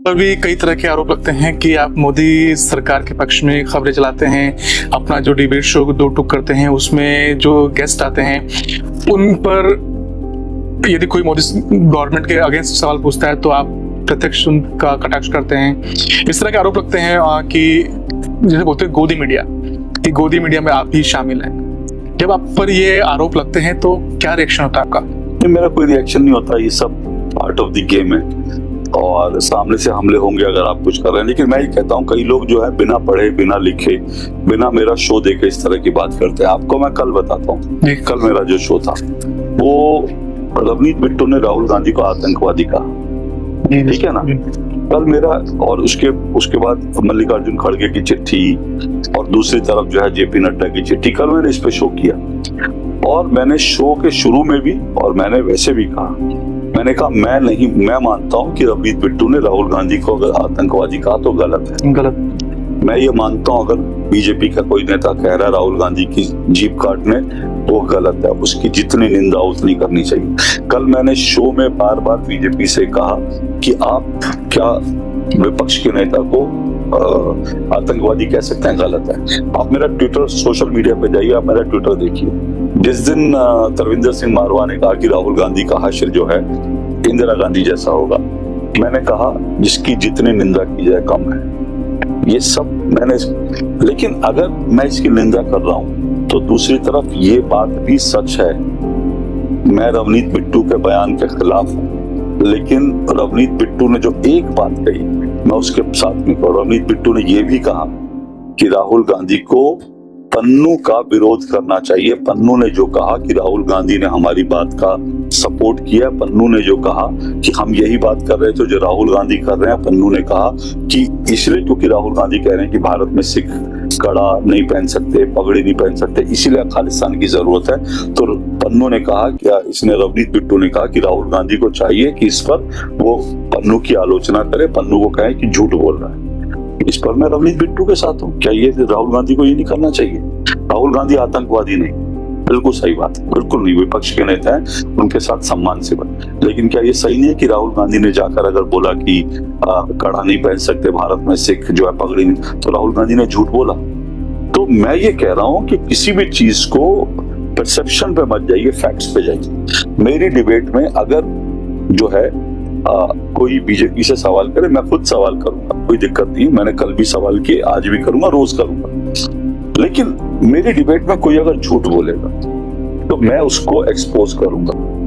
पर भी कई तरह के आरोप लगते हैं कि आप मोदी सरकार के पक्ष में खबरें चलाते हैं, अपना जो डिबेट शो दो टूक करते हैं उसमें जो गेस्ट आते हैं उन पर यदि कोई मोदी गवर्नमेंट के अगेंस्ट सवाल पूछता है तो आप प्रत्यक्ष उनका कटाक्ष करते हैं। इस तरह के आरोप लगते हैं कि जैसे बोलते हैं गोदी मीडिया, कि गोदी मीडिया में आप भी शामिल हैं। जब आप पर ये आरोप लगते हैं तो क्या रिएक्शन होता है आपका? मेरा कोई रिएक्शन नहीं होता, ये सब पार्ट ऑफ द गेम है और सामने से हमले होंगे अगर आप कुछ कर रहे हैं। लेकिन मैं ये कहता हूँ कई लोग जो है बिना पढ़े, बिना लिखे, बिना मेरा शो देखे इस तरह की बात करते हैं। आपको मैं कल बताता हूँ, कल मेरा जो शो था वो रवनीत बिट्टू ने राहुल गांधी को आतंकवादी कहा, ठीक है ना। कल मेरा और उसके बाद मल्लिकार्जुन खड़गे की चिट्ठी और दूसरी तरफ जो है जेपी नड्डा की चिट्ठी, कल मैंने इस पे शो किया और मैंने शो के शुरू में भी और मैंने वैसे भी कहा, मैंने कहा मैं मानता हूं कि रवनीत बिट्टू ने राहुल गांधी को अगर आतंकवादी कहा तो गलत है, गलत। मैं ये मानता हूं अगर बीजेपी का कोई नेता कह रहा है राहुल गांधी की जीप काटने, वो गलत है, उसकी जितनी निंदा उतनी करनी चाहिए। कल मैंने शो में बार बार बीजेपी से कहा कि आप क्या विपक्ष के नेता को आतंकवादी कह सकते हैं, गलत है। आप मेरा ट्विटर, सोशल मीडिया पे जाइए, आप मेरा ट्विटर देखिए। जिस दिन तरविंदर सिंह मारवा ने कहा कि राहुल गांधी का हश्र जो है इंदिरा गांधी जैसा होगा, मैंने कहा जिसकी जितनी निंदा की जाए कम है। ये सब मैंने, लेकिन अगर मैं इसकी निंदा कर रहा हूं तो दूसरी तरफ ये बात भी सच है, मैं रवनीत बिट्टू के बयान के खिलाफ हूं, लेकिन रवनीत बिट्टू ने जो एक बात कही मैं उसके साथ में कहूं। रवनीत बिट्टू ने यह भी कहा कि राहुल गांधी को पन्नू का विरोध करना चाहिए। पन्नू ने जो कहा कि राहुल गांधी ने हमारी बात का सपोर्ट किया, पन्नू ने जो कहा कि हम यही बात कर रहे थे जो राहुल गांधी कर रहे हैं, पन्नू ने कहा कि इसलिए क्योंकि राहुल गांधी कह रहे हैं कि भारत में सिख कड़ा नहीं पहन सकते, पगड़ी नहीं पहन सकते, इसीलिए खालिस्तान की जरूरत है। तो पन्नू ने कहा कि इसने रवनीत बिट्टू ने कहा कि राहुल गांधी को चाहिए कि इस पर वो पन्नू की आलोचना करे, पन्नू को कहे कि झूठ बोल रहा है। इस पर मैं रवनीत बिट्टू के साथ हूँ। क्या ये राहुल गांधी को ये नहीं करना चाहिए? राहुल गांधी आतंकवादी नहीं, बिल्कुल सही बात है, बिल्कुल नहीं, विपक्ष के नेता हैं, उनके साथ सम्मान से बात। लेकिन क्या ये सही नहीं है कि राहुल गांधी ने जाकर अगर बोला कि कड़ा नहीं पहन सकते भारत में सिख जो है, पगड़ी नहीं, तो राहुल गांधी ने झूठ बोला। तो मैं ये कह रहा हूं कि किसी भी चीज को परसेप्शन पे मत जाइए, फैक्ट्स पे जाइए। मेरी डिबेट में अगर जो है कोई बीजेपी से सवाल करे, मैं खुद सवाल करूंगा, कोई दिक्कत नहीं। मैंने कल भी सवाल किए, आज भी करूंगा, रोज करूंगा। लेकिन मेरी डिबेट में कोई अगर झूठ बोलेगा तो मैं उसको एक्सपोज करूंगा।